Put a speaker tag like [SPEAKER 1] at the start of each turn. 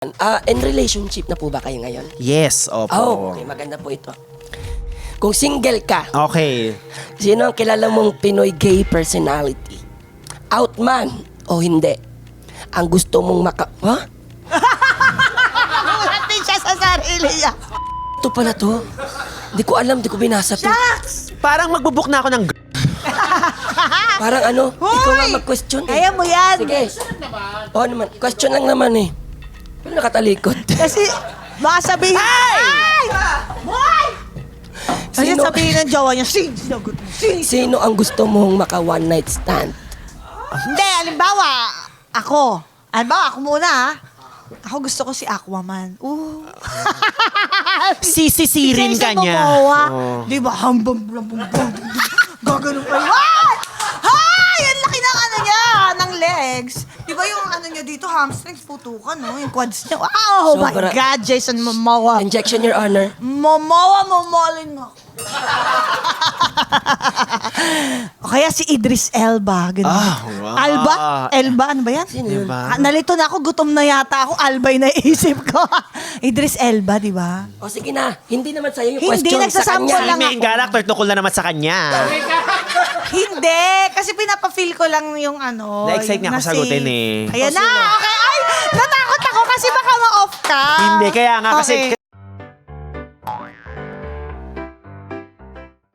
[SPEAKER 1] In relationship na po ba kayo ngayon?
[SPEAKER 2] Yes, opo.
[SPEAKER 1] Oh, okay, maganda po ito. Kung single ka,
[SPEAKER 2] Okay.
[SPEAKER 1] sino ang kilala mong Pinoy gay personality? Out man o hindi? Ang gusto mong Ha?
[SPEAKER 3] Natin siya sa sarili niya.
[SPEAKER 1] Ito pala to. Di ko alam, di ko binasa to.
[SPEAKER 3] Shucks!
[SPEAKER 2] Parang magbubuk na ako ng
[SPEAKER 1] Parang ano, ikaw nga mag-question.
[SPEAKER 3] Kaya mo yan.
[SPEAKER 1] Sige. Oo naman, question lang naman eh. Pero nakatalikod.
[SPEAKER 3] Kasi, baka sabihin, Ay! Boy! Kasi
[SPEAKER 1] Sino-
[SPEAKER 3] sabihin ng jowa niya, sinagot mo.
[SPEAKER 1] Sino ang gusto mong maka one night stand?
[SPEAKER 3] Hindi, halimbawa, ako. Halimbawa, ako muna ha. Ako gusto ko si Aquaman.
[SPEAKER 2] sisisirin ka niya.
[SPEAKER 3] Momoa.
[SPEAKER 2] Oh.
[SPEAKER 3] Di ba? Hambam, gaganon pa yun. Ay! Ang laki ng ano niya, ng legs. Di ba yung ano niya dito, hamstrings, putukan, no? Yung quads niya. Oh my
[SPEAKER 1] Sobra.
[SPEAKER 3] God, Jason Momoa.
[SPEAKER 1] Injection, Your Honor.
[SPEAKER 3] Momoa, momolin mo. O kaya si Idris Elba. Ganun.
[SPEAKER 2] Wow.
[SPEAKER 3] Alba? Elba? Ano ba yan?
[SPEAKER 1] Sino yun?
[SPEAKER 2] Diba?
[SPEAKER 3] Nalito na ako, gutom na yata ako. Alba yung naisip ko. Idris Elba, di ba?
[SPEAKER 1] O sige na, hindi naman sa'yo yung
[SPEAKER 3] Hindi,
[SPEAKER 1] question sa
[SPEAKER 3] nagsasample
[SPEAKER 1] kanya.
[SPEAKER 3] lang.
[SPEAKER 2] Main character, tukol na naman sa kanya.
[SPEAKER 3] Hindi. Kasi pinapa-feel ko lang yung ano.
[SPEAKER 2] Na-excite
[SPEAKER 3] yung
[SPEAKER 2] nga ako
[SPEAKER 3] na-save.
[SPEAKER 2] sagutin eh.
[SPEAKER 3] Ayan
[SPEAKER 1] O,
[SPEAKER 3] na.
[SPEAKER 1] sino?
[SPEAKER 3] Okay. Ay, natakot ako kasi baka ma-off ka.
[SPEAKER 2] Hindi, kaya nga kasi
[SPEAKER 3] Okay.